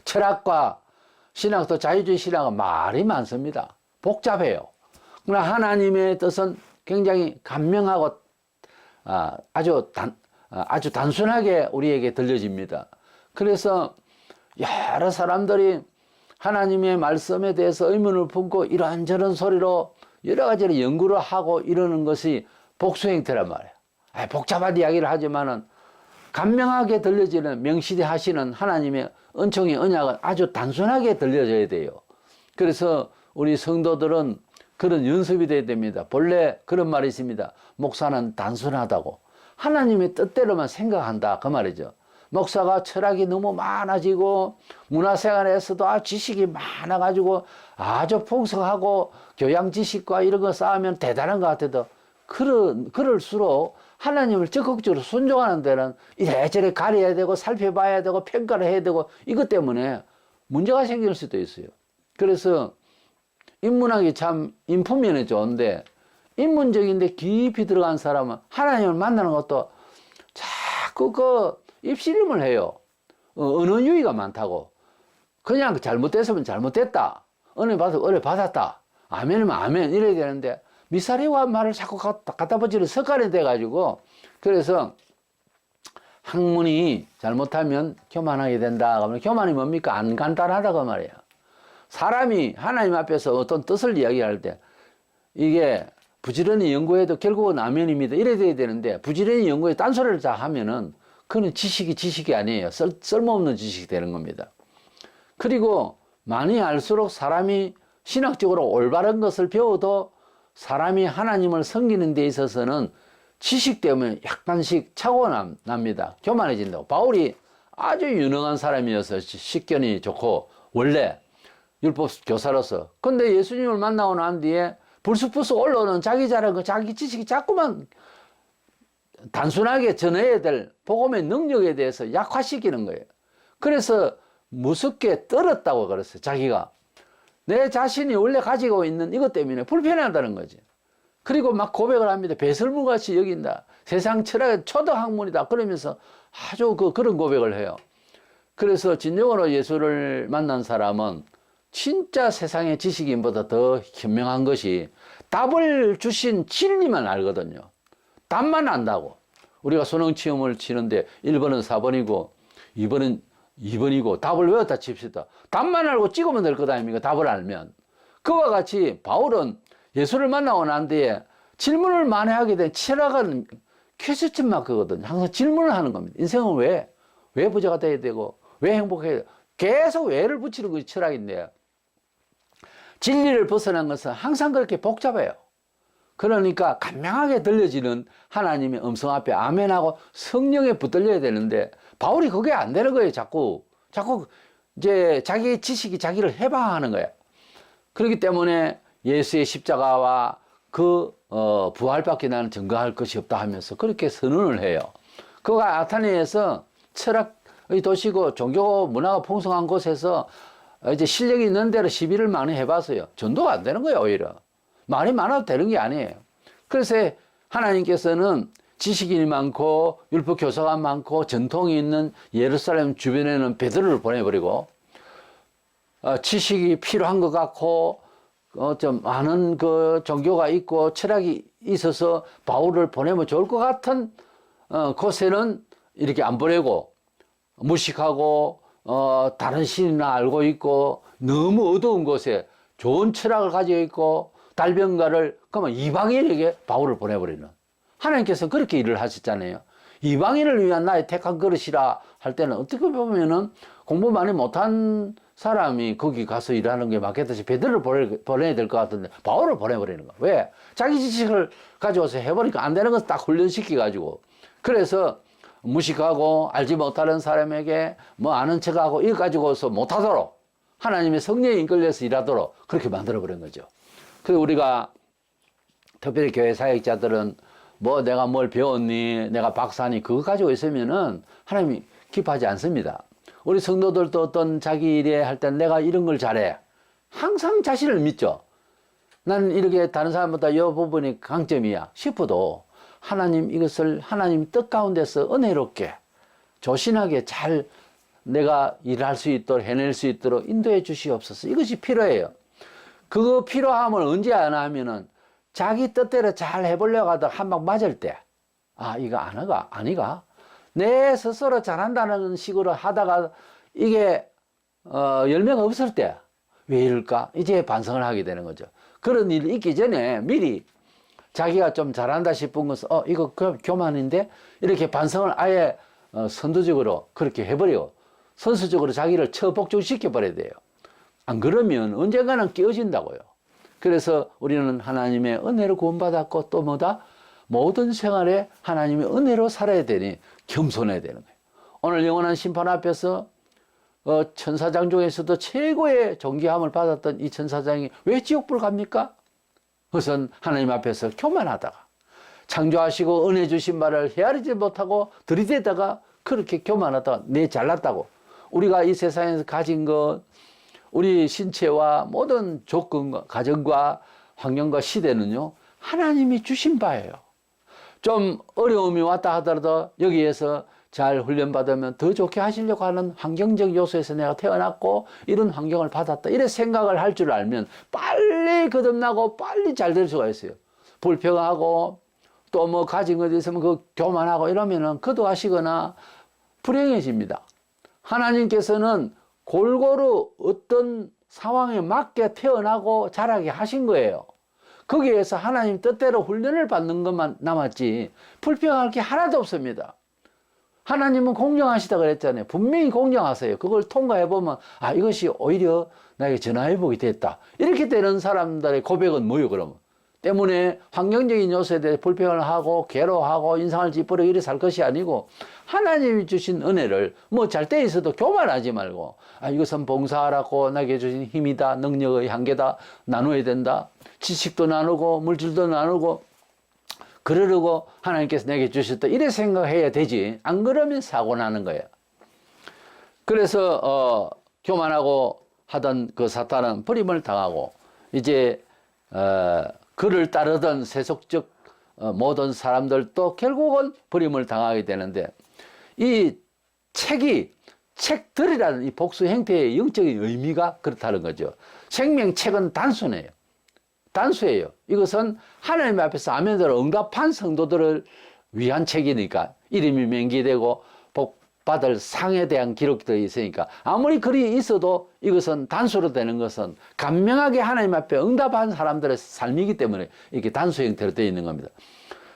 철학과 신학도 자유주의 신학은 말이 많습니다. 복잡해요. 그러나 하나님의 뜻은 굉장히 간명하고 아주 단순하게 우리에게 들려집니다. 그래서 여러 사람들이 하나님의 말씀에 대해서 의문을 품고 이런저런 소리로 여러 가지로 연구를 하고 이러는 것이 복수 형태란 말이에요. 복잡한 이야기를 하지만은 간명하게 들려지는 명시하시는 하나님의 은총의 언약은 아주 단순하게 들려져야 돼요. 그래서 우리 성도들은 그런 연습이 돼야 됩니다. 본래 그런 말이 있습니다. 목사는 단순하다고. 하나님의 뜻대로만 생각한다. 그 말이죠. 목사가 철학이 너무 많아지고 문화생활에서도 지식이 많아가지고 아주 풍성하고 교양 지식과 이런 거 쌓으면 대단한 것 같아도 그럴수록 하나님을 적극적으로 순종하는 데는 이래저래 가려야 되고 살펴봐야 되고 평가를 해야 되고 이것 때문에 문제가 생길 수도 있어요. 그래서 인문학이 참 인품면에 좋은데 인문적인데 깊이 들어간 사람은 하나님을 만나는 것도 자꾸 입시름을 해요. 언어 유희가 많다고. 그냥 잘못됐으면 잘못됐다. 은혜 받았으면 은혜 받았다. 아멘이면 아멘 이래야 되는데 미사리와 말을 자꾸 갖다 붙이는 습관이 돼가지고, 그래서 학문이 잘못하면 교만하게 된다. 그러면 교만이 뭡니까? 안 간단하다고 말이에요. 사람이 하나님 앞에서 어떤 뜻을 이야기할 때 이게 부지런히 연구해도 결국은 아멘입니다. 이래야 돼야 되는데 부지런히 연구해 딴소리를 다 하면은 그건 지식이 아니에요. 쓸모없는 지식이 되는 겁니다. 그리고 많이 알수록 사람이 신학적으로 올바른 것을 배워도 사람이 하나님을 섬기는 데 있어서는 지식 때문에 약간씩 착오가 납니다. 교만해진다고. 바울이 아주 유능한 사람이어서 식견이 좋고 원래 율법 교사로서. 근데 예수님을 만나고 난 뒤에 불쑥불쑥 올라오는 자기 자랑, 자기 지식이 자꾸만 단순하게 전해야 될 복음의 능력에 대해서 약화시키는 거예요. 그래서 무섭게 떨었다고 그랬어요. 자기가. 내 자신이 원래 가지고 있는 이것 때문에 불편하다는 거지. 그리고 막 고백을 합니다. 배설물같이 여긴다. 세상 철학의 초등학문이다. 그러면서 아주 그런 고백을 해요. 그래서 진정으로 예수를 만난 사람은 진짜 세상의 지식인보다 더 현명한 것이 답을 주신 진리만 알거든요. 답만 안다고. 우리가 수능 시험을 치는데 1번은 4번이고 2번은 2번이고 답을 외웠다 칩시다. 답만 알고 찍으면 될 것 아닙니까? 답을 알면. 그와 같이 바울은 예수를 만나고 난 뒤에 질문을 많이 하게 된 철학은 퀘스천 마크거든요. 항상 질문을 하는 겁니다. 인생은 왜 부자가 돼야 되고 왜 행복해야 되고 계속 왜를 붙이는 것이 철학인데요. 진리를 벗어난 것은 항상 그렇게 복잡해요. 그러니까 간명하게 들려지는 하나님의 음성 앞에 아멘하고 성령에 붙들려야 되는데 바울이 그게 안 되는 거예요. 자꾸 이제 자기의 지식이 자기를 해방하는 거예요. 그렇기 때문에 예수의 십자가와 그 부활밖에 나는 증거할 것이 없다 하면서 그렇게 선언을 해요. 그가 아테네에서 철학의 도시고 종교 문화가 풍성한 곳에서 이제 실력이 있는 대로 시비를 많이 해봤어요. 전도가 안 되는 거예요, 오히려. 말이 많아도 되는 게 아니에요. 그래서 하나님께서는 지식인이 많고 율법 교사가 많고 전통이 있는 예루살렘 주변에는 베드로를 보내버리고 지식이 필요한 것 같고 좀 많은 그 종교가 있고 철학이 있어서 바울을 보내면 좋을 것 같은 곳에는 이렇게 안 보내고 무식하고 다른 신이나 알고 있고 너무 어두운 곳에 좋은 철학을 가지고 있고 달변가를 그러면 이방인에게 바울을 보내버리는 하나님께서 그렇게 일을 하셨잖아요. 이방인을 위한 나의 택한 그릇이라 할 때는 어떻게 보면은 공부 많이 못한 사람이 거기 가서 일하는 게 맞겠듯이 베드로를 보내야 될 것 같은데 바울을 보내버리는 거야. 왜? 자기 지식을 가져와서 해보니까 안 되는 것을 딱 훈련시켜가지고 그래서 무식하고 알지 못하는 사람에게 뭐 아는 척하고 이거 가지고서 못하도록 하나님의 성령에 이끌려서 일하도록 그렇게 만들어버린 거죠. 그래서 우리가 특별히 교회 사역자들은 뭐 내가 뭘 배웠니 내가 박사니 그거 가지고 있으면은 하나님이 기뻐하지 않습니다. 우리 성도들도 어떤 자기 일에 할 때 내가 이런 걸 잘해 항상 자신을 믿죠. 나는 이렇게 다른 사람보다 이 부분이 강점이야 싶어도 하나님 이것을 하나님 뜻 가운데서 은혜롭게 조신하게 잘 내가 일할 수 있도록 해낼 수 있도록 인도해 주시옵소서. 이것이 필요해요. 그거 필요함을 언제 아나 하면은 자기 뜻대로 잘 해보려고 하다가 한 방 맞을 때 이거 아니가 내 스스로 잘한다는 식으로 하다가 이게 열매가 없을 때 왜 이럴까 이제 반성을 하게 되는 거죠. 그런 일이 있기 전에 미리 자기가 좀 잘한다 싶은 것은 이거 교만인데 이렇게 반성을 아예 선두적으로 그렇게 해버리고 선수적으로 자기를 처복종시켜 버려야 돼요. 안 그러면 언젠가는 깨어진다고요. 그래서 우리는 하나님의 은혜로 구원받았고 또 뭐다? 모든 생활에 하나님의 은혜로 살아야 되니 겸손해야 되는 거예요. 오늘 영원한 심판 앞에서 천사장 중에서도 최고의 존귀함을 받았던 이 천사장이 왜 지옥불 갑니까? 그것은 하나님 앞에서 교만하다가 창조하시고 은혜 주신 말을 헤아리지 못하고 들이대다가 그렇게 교만하다가 내 잘났다고 우리가 이 세상에서 가진 것 우리 신체와 모든 조건과 가정과 환경과 시대는요 하나님이 주신 바예요. 좀 어려움이 왔다 하더라도 여기에서 잘 훈련받으면 더 좋게 하시려고 하는 환경적 요소에서 내가 태어났고 이런 환경을 받았다 이래 생각을 할 줄 알면 빨리 거듭나고 빨리 잘 될 수가 있어요. 불평하고 또 뭐 가진 것이 있으면 그 교만하고 이러면은 거두하시거나 불행해집니다. 하나님께서는 골고루 어떤 상황에 맞게 태어나고 자라게 하신 거예요. 거기에서 하나님 뜻대로 훈련을 받는 것만 남았지 불평할 게 하나도 없습니다. 하나님은 공정하시다 그랬잖아요. 분명히 공정하세요. 그걸 통과해보면 이것이 오히려 나에게 전화위복이 됐다. 이렇게 되는 사람들의 고백은 뭐예요 그러면? 때문에 환경적인 요소에 대해 불평을 하고 괴로워하고 인상을 찌푸리고 이래 살 것이 아니고 하나님이 주신 은혜를 뭐 잘 때 있어도 교만하지 말고 이것은 봉사하라고 나에게 주신 힘이다 능력의 한계다 나눠야 된다 지식도 나누고 물질도 나누고 그러려고 하나님께서 내게 주셨다 이래 생각해야 되지 안 그러면 사고 나는 거예요. 그래서 교만하고 하던 그 사탄은 버림을 당하고 이제 그를 따르던 세속적 모든 사람들도 결국은 버림을 당하게 되는데 이 책들이라는 이 복수 행태의 영적인 의미가 그렇다는 거죠. 생명책은 단순해요. 단수예요. 이것은 하나님 앞에서 아멘으로 응답한 성도들을 위한 책이니까 이름이 명기되고 복 받을 상에 대한 기록이 되어 있으니까 아무리 글이 있어도 이것은 단수로 되는 것은 간명하게 하나님 앞에 응답한 사람들의 삶이기 때문에 이렇게 단수 형태로 되어 있는 겁니다.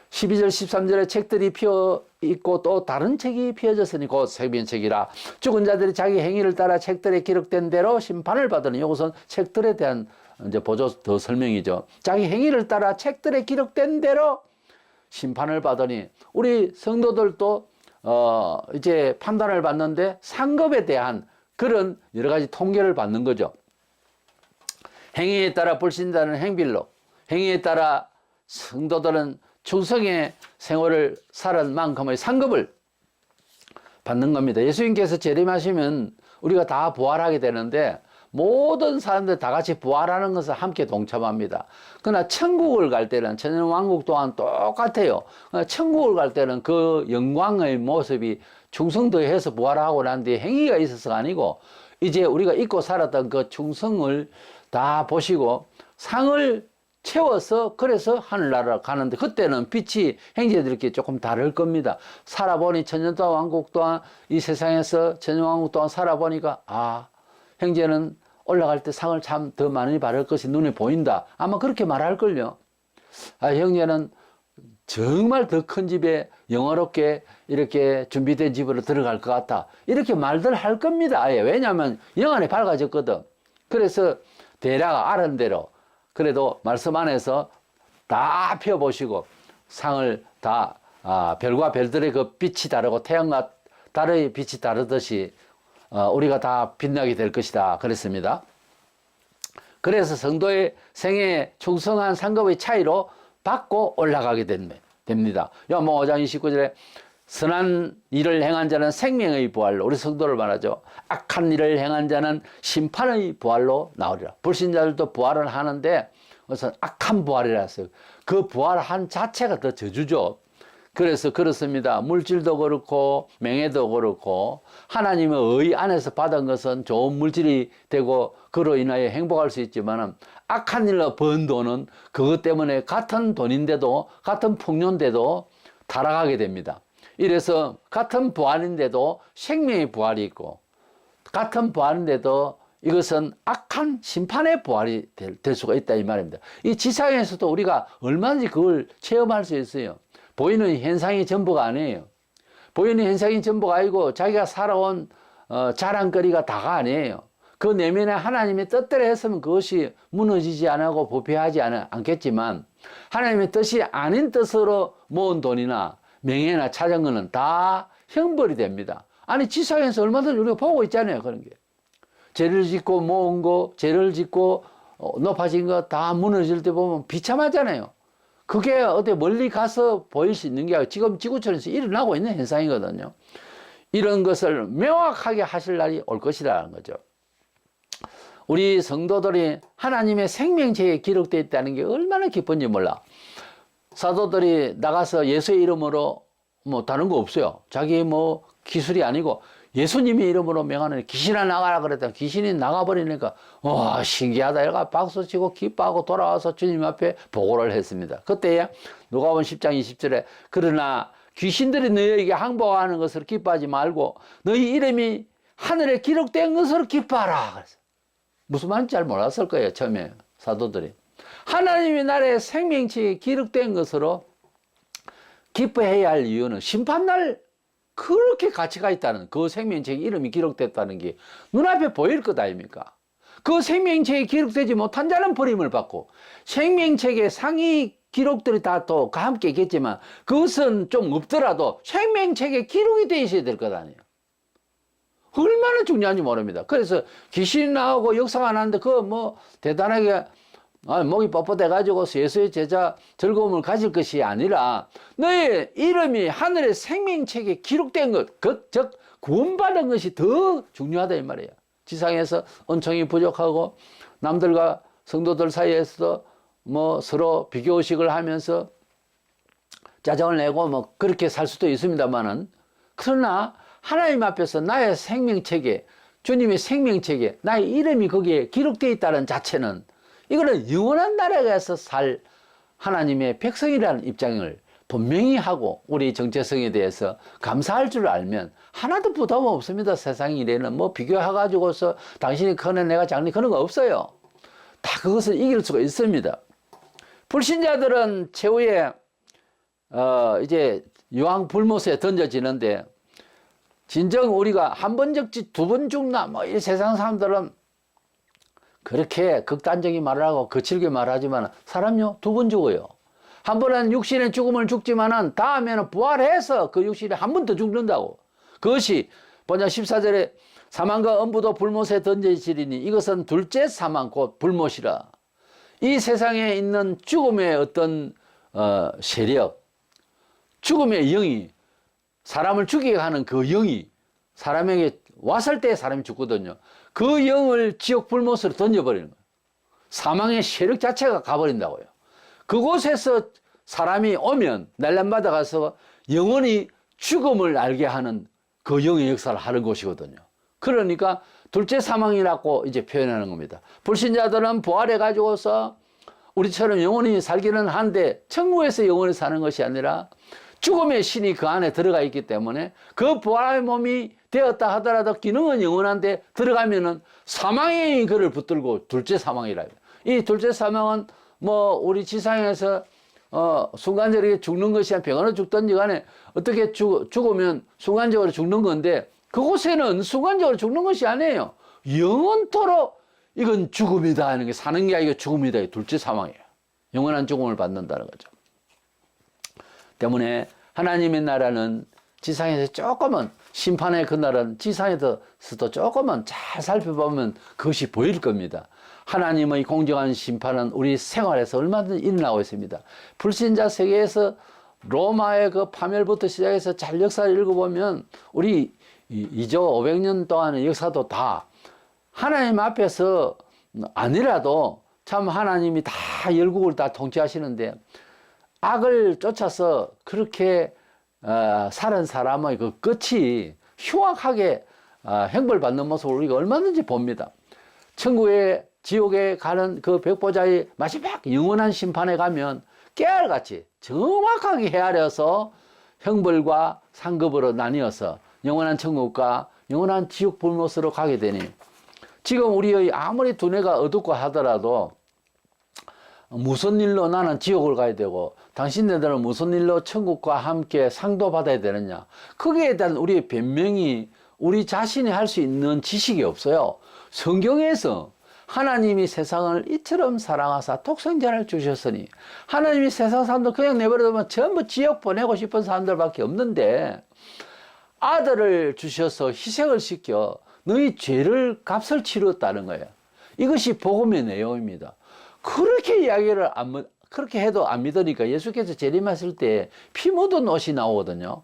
12절 13절에 책들이 피어 있고 또 다른 책이 피어졌으니 곧 생명책이라. 죽은 자들이 자기 행위를 따라 책들에 기록된 대로 심판을 받으니, 이것은 책들에 대한 이제 보조 더 설명이죠. 자기 행위를 따라 책들에 기록된 대로 심판을 받으니, 우리 성도들도 이제 판단을 받는데 상급에 대한 그런 여러 가지 통계를 받는 거죠. 행위에 따라 불신자는 행빌로, 행위에 따라 성도들은 충성의 생활을 살은 만큼의 상급을 받는 겁니다. 예수님께서 재림하시면 우리가 다 부활하게 되는데 모든 사람들 다 같이 부활하는 것을 함께 동참합니다. 그러나 천국을 갈 때는, 천년왕국 또한 똑같아요. 천국을 갈 때는 그 영광의 모습이 충성도해서 부활하고 난 뒤에 행위가 있어서가 아니고 이제 우리가 잊고 살았던 그 충성을 다 보시고 상을 채워서 그래서 하늘나라로 가는데, 그때는 빛이 형제들끼리 조금 다를 겁니다. 살아보니 천년동안 왕국 동안 이 세상에서 천년왕국 동안 살아보니까 형제는 올라갈 때 상을 참 더 많이 받을 것이 눈에 보인다. 아마 그렇게 말할걸요. 형제는 정말 더 큰 집에 영화롭게 이렇게 준비된 집으로 들어갈 것 같다. 이렇게 말들 할 겁니다. 왜냐하면 영안이 밝아졌거든. 그래서 대략 아는 대로 그래도 말씀 안에서 다 펴보시고 상을 다 별과 별들의 그 빛이 다르고 태양과 달의 빛이 다르듯이 우리가 다 빛나게 될 것이다 그랬습니다. 그래서 성도의 생애에 충성한 상급의 차이로 받고 올라가게 됩니다. 요한복음 5장 29절에 선한 일을 행한 자는 생명의 부활로, 우리 성도를 말하죠. 악한 일을 행한 자는 심판의 부활로 나오리라. 불신자들도 부활을 하는데 그것은 악한 부활이라 했어요. 그 부활한 자체가 더 저주죠. 그래서 그렇습니다. 물질도 그렇고 명예도 그렇고 하나님의 의 안에서 받은 것은 좋은 물질이 되고 그로 인하여 행복할 수 있지만, 악한 일로 번 돈은 그것 때문에 같은 돈인데도, 같은 풍요인데도 타락하게 됩니다. 이래서 같은 부활인데도 생명의 부활이 있고, 같은 부활인데도 이것은 악한 심판의 부활이 될 수가 있다 이 말입니다. 이 지상에서도 우리가 얼마든지 그걸 체험할 수 있어요. 보이는 현상이 전부가 아니에요. 보이는 현상이 전부가 아니고 자기가 살아온 자랑거리가 다가 아니에요. 그 내면에 하나님의 뜻대로 했으면 그것이 무너지지 않고 부패하지 않겠지만, 하나님의 뜻이 아닌 뜻으로 모은 돈이나 명예나 찾은 거는 다 형벌이 됩니다. 아니 지상에서 얼마든지 우리가 보고 있잖아요. 그런 게 죄를 짓고 모은 거, 죄를 짓고 높아진 거 다 무너질 때 보면 비참하잖아요. 그게 어디 멀리 가서 보일 수 있는 게 아니라 지금 지구촌에서 일어나고 있는 현상이거든요. 이런 것을 명확하게 하실 날이 올 것이라는 거죠. 우리 성도들이 하나님의 생명책에 기록되어 있다는 게 얼마나 기쁜지 몰라. 사도들이 나가서 예수의 이름으로 뭐 다른 거 없어요. 자기 뭐 기술이 아니고 예수님의 이름으로 명하는, 귀신아 나가라 그랬다. 귀신이 나가버리니까 와 신기하다. 얘가 박수치고 기뻐하고 돌아와서 주님 앞에 보고를 했습니다. 그때 누가복음 10장 20절에 그러나 귀신들이 너희에게 항복하는 것을 기뻐하지 말고 너희 이름이 하늘에 기록된 것으로 기뻐하라. 그래서 무슨 말인지 잘 몰랐을 거예요. 처음에 사도들이. 하나님의 나라의 생명책에 기록된 것으로 기뻐해야 할 이유는 심판날 그렇게 가치가 있다는, 그 생명책에 이름이 기록됐다는 게 눈앞에 보일 것 아닙니까? 그 생명책에 기록되지 못한 자는 버림을 받고, 생명책에 상위 기록들이 다 또 함께 있겠지만 그것은 좀 없더라도 생명책에 기록이 되어 있어야 될 것 아니에요. 얼마나 중요한지 모릅니다. 그래서 귀신 나오고 역사가 나는데 그거 뭐 대단하게 목이 뻣뻣해가지고 예수의 제자 즐거움을 가질 것이 아니라 너의 이름이 하늘의 생명책에 기록된 것, 즉 구원받은 것이 더 중요하다 이 말이에요. 지상에서 은총이 부족하고 남들과 성도들 사이에서도 뭐 서로 비교의식을 하면서 짜증을 내고 뭐 그렇게 살 수도 있습니다만은, 그러나 하나님 앞에서 나의 생명책에, 주님의 생명책에 나의 이름이 거기에 기록되어 있다는 자체는 이거는 영원한 나라에서 살 하나님의 백성이라는 입장을 분명히 하고 우리 정체성에 대해서 감사할 줄 알면 하나도 부담 없습니다. 세상 일에는 뭐 비교해가지고서 당신이 크네 내가 작네 그런 거 없어요. 다 그것을 이길 수가 있습니다. 불신자들은 최후에 이제 유황 불못에 던져지는데 진정 우리가 한 번 적지 두 번 죽나 뭐 이 세상 사람들은 그렇게 극단적인 말을 하고 거칠게 말하지만 사람요 두 번 죽어요. 한 번은 육신의 죽음을 죽지만은 다음에는 부활해서 그 육신에 한 번 더 죽는다고. 그것이 본장 14절에 사망과 엄부도 불못에 던져지리니 이것은 둘째 사망 곧 불못이라. 이 세상에 있는 죽음의 어떤 세력, 죽음의 영이 사람을 죽이게 하는 그 영이 사람에게 왔을 때 사람이 죽거든요. 그 영을 지옥 불못으로 던져버리는 거예요. 사망의 세력 자체가 가버린다고요. 그곳에서 사람이 오면 날람받아 가서 영원히 죽음을 알게 하는 그 영의 역사를 하는 곳이거든요. 그러니까 둘째 사망이라고 이제 표현하는 겁니다. 불신자들은 부활해 가지고서 우리처럼 영원히 살기는 한데 천국에서 영원히 사는 것이 아니라 죽음의 신이 그 안에 들어가 있기 때문에 그 부활의 몸이 되었다 하더라도 기능은 영원한데 들어가면은 사망이 그를 붙들고 둘째 사망이라. 이 둘째 사망은 뭐 우리 지상에서 순간적으로 죽는 것이 한 병원에 죽든지 간에 어떻게 죽으면 순간적으로 죽는 건데 그곳에는 순간적으로 죽는 것이 아니에요. 영원토록 이건 죽음이다 하는 게 사는 게 아니고 죽음이다. 둘째 사망이에요. 영원한 죽음을 받는다는 거죠. 때문에 하나님의 나라는 지상에서 조금은 심판의 그날은 지상에서도 조금은 잘 살펴보면 그것이 보일 겁니다. 하나님의 공정한 심판은 우리 생활에서 얼마든지 일어나고 있습니다. 불신자 세계에서 로마의 그 파멸부터 시작해서 잘 역사를 읽어보면 우리 2조 500년 동안의 역사도 다 하나님 앞에서 아니라도 참 하나님이 다 열국을 다 통치하시는데 악을 쫓아서 그렇게 살은 사람의 그 끝이 흉악하게 형벌받는 모습을 우리가 얼마든지 봅니다. 천국에 지옥에 가는 그 백보자의 마지막 영원한 심판에 가면 깨알같이 정확하게 헤아려서 형벌과 상급으로 나뉘어서 영원한 천국과 영원한 지옥 불못으로 가게 되니 지금 우리의 아무리 두뇌가 어둡고 하더라도 무슨 일로 나는 지옥을 가야 되고 당신네들은 무슨 일로 천국과 함께 상도 받아야 되느냐. 거기에 대한 우리의 변명이 우리 자신이 할 수 있는 지식이 없어요. 성경에서 하나님이 세상을 이처럼 사랑하사 독생자를 주셨으니 하나님이 세상 사람들 그냥 내버려두면 전부 지옥 보내고 싶은 사람들밖에 없는데 아들을 주셔서 희생을 시켜 너희 죄를 값을 치렀다는 거예요. 이것이 복음의 내용입니다. 그렇게 이야기를 그렇게 해도 안 믿으니까 예수께서 재림하실 때 피 묻은 옷이 나오거든요.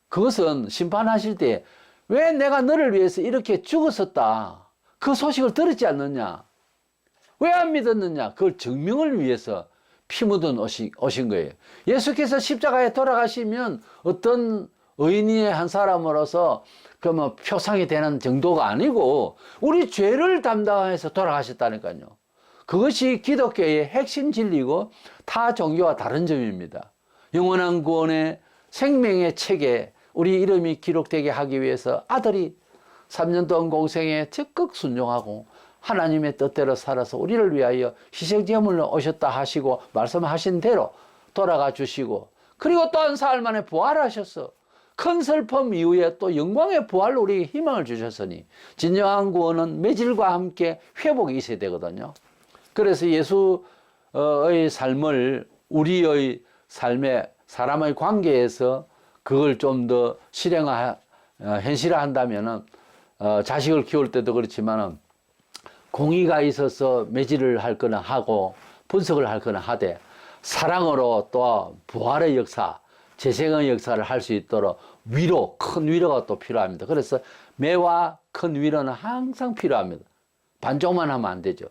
그것은 심판하실 때 왜 내가 너를 위해서 이렇게 죽었었다. 그 소식을 들었지 않느냐. 왜 안 믿었느냐. 그걸 증명을 위해서 피 묻은 옷이 오신 거예요. 예수께서 십자가에 돌아가시면 어떤 의인의 한 사람으로서 그 뭐 표상이 되는 정도가 아니고 우리 죄를 담당해서 돌아가셨다니까요. 그것이 기독교의 핵심 진리고 타 종교와 다른 점입니다. 영원한 구원의 생명의 책에 우리 이름이 기록되게 하기 위해서 아들이 3년 동안 공생에 적극 순종하고 하나님의 뜻대로 살아서 우리를 위하여 희생제물로 오셨다 하시고 말씀하신 대로 돌아가 주시고 그리고 또 한 사흘 만에 부활하셨어. 큰 슬픔 이후에 또 영광의 부활로 우리에게 희망을 주셨으니 진정한 구원은 매질과 함께 회복이 있어야 되거든요. 그래서 예수의 삶을 우리의 삶의 사람의 관계에서 그걸 좀 더 현실화한다면은 자식을 키울 때도 그렇지만은 공의가 있어서 매질을 할 거나 하고 분석을 할 거나 하되 사랑으로 또 부활의 역사, 재생의 역사를 할 수 있도록 위로, 큰 위로가 또 필요합니다. 그래서 매와 큰 위로는 항상 필요합니다. 반쪽만 하면 안 되죠.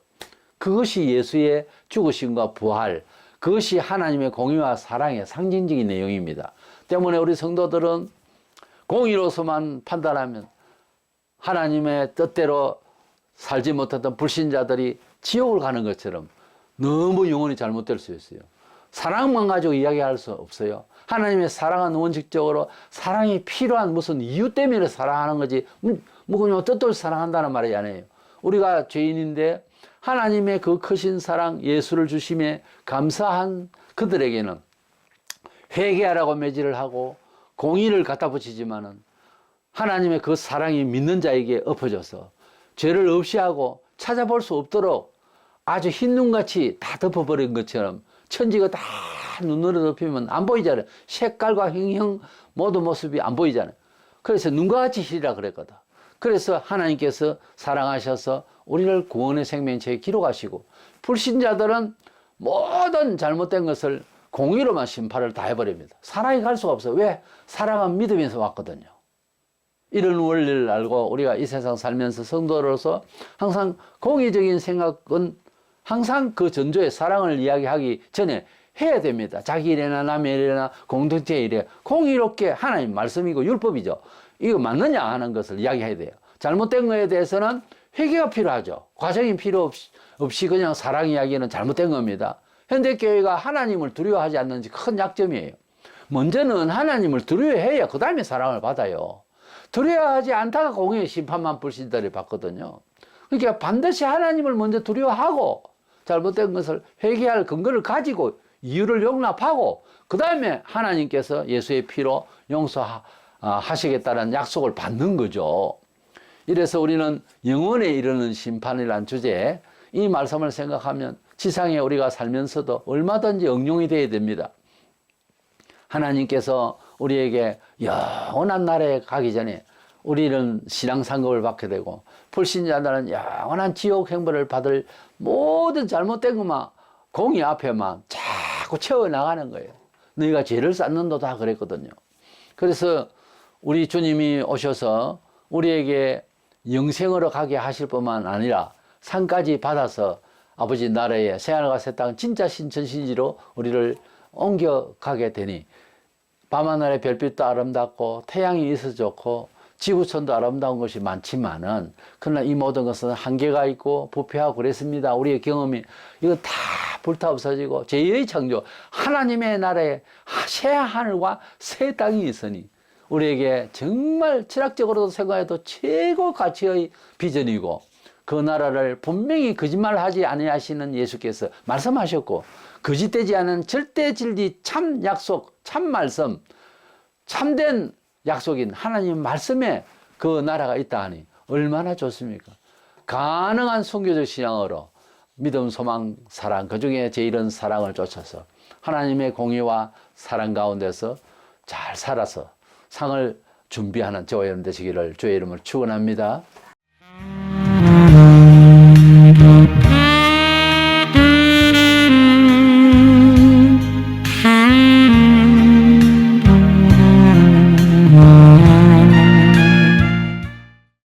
그것이 예수의 죽으심과 부활, 그것이 하나님의 공의와 사랑의 상징적인 내용입니다. 때문에 우리 성도들은 공의로서만 판단하면 하나님의 뜻대로 살지 못했던 불신자들이 지옥을 가는 것처럼 너무 영혼이 잘못될 수 있어요. 사랑만 가지고 이야기할 수 없어요. 하나님의 사랑은 원칙적으로 사랑이 필요한 무슨 이유 때문에 사랑하는 거지, 뭐 그냥 뜻도 사랑한다는 말이 아니에요. 우리가 죄인인데 하나님의 그 크신 사랑, 예수를 주심에 감사한 그들에게는 회개하라고 매질을 하고 공의를 갖다 붙이지만은 하나님의 그 사랑이 믿는 자에게 엎어져서 죄를 없이 하고 찾아볼 수 없도록 아주 흰 눈같이 다 덮어버린 것처럼 천지가 다 눈으로 덮이면 안 보이잖아요. 색깔과 형형 모든 모습이 안 보이잖아요. 그래서 눈과 같이 희리라 그랬거든. 그래서 하나님께서 사랑하셔서 우리를 구원의 생명체에 기록하시고, 불신자들은 모든 잘못된 것을 공의로만 심판을 다 해버립니다. 사랑이 갈 수가 없어요. 왜? 사랑은 믿으면서 왔거든요. 이런 원리를 알고 우리가 이 세상 살면서 성도로서 항상 공의적인 생각은 항상 그 전조의 사랑을 이야기하기 전에 해야 됩니다. 자기 일이나 남의 일이나 공동체 일에 공의롭게, 하나님 말씀이고 율법이죠. 이거 맞느냐 하는 것을 이야기해야 돼요. 잘못된 거에 대해서는 회개가 필요하죠. 과정이 필요 없이 그냥 사랑 이야기는 잘못된 겁니다. 현대교회가 하나님을 두려워하지 않는지 큰 약점이에요. 먼저는 하나님을 두려워해야 그 다음에 사랑을 받아요. 두려워하지 않다가 공의의 심판만 불신자들이 받거든요. 그러니까 반드시 하나님을 먼저 두려워하고 잘못된 것을 회개할 근거를 가지고 이유를 용납하고 그 다음에 하나님께서 예수의 피로 용서하시겠다는 약속을 받는 거죠. 이래서 우리는 영원에 이르는 심판이라는 주제에 이 말씀을 생각하면 지상에 우리가 살면서도 얼마든지 응용이 되어야 됩니다. 하나님께서 우리에게 영원한 나라에 가기 전에 우리는 신앙상급을 받게 되고, 불신자들은 영원한 지옥 행벌을 받을 모든 잘못된 것만 공의 앞에만 자꾸 채워나가는 거예요. 너희가 죄를 쌓는도다 그랬거든요. 그래서 우리 주님이 오셔서 우리에게 영생으로 가게 하실 뿐만 아니라 상까지 받아서 아버지 나라에 새하늘과 새 땅 진짜 신천신지로 우리를 옮겨가게 되니, 밤하늘의 별빛도 아름답고 태양이 있어 좋고 지구촌도 아름다운 것이 많지만은, 그러나 이 모든 것은 한계가 있고 부패하고 그랬습니다. 우리의 경험이 이거 다 불타 없어지고 제2의 창조 하나님의 나라에 새 하늘과 새 땅이 있으니 우리에게 정말 철학적으로도 생각해도 최고 가치의 비전이고, 그 나라를 분명히 거짓말하지 아니하시는 예수께서 말씀하셨고, 거짓되지 않은 절대 진리 참 약속 참 말씀 참된 약속인 하나님 말씀에 그 나라가 있다 하니 얼마나 좋습니까? 가능한 순교적 신앙으로 믿음, 소망, 사랑, 그중에 제일은 사랑을 쫓아서 하나님의 공의와 사랑 가운데서 잘 살아서 상을 준비하는 저와 여러분 되시기를 주의 이름으로 축원합니다.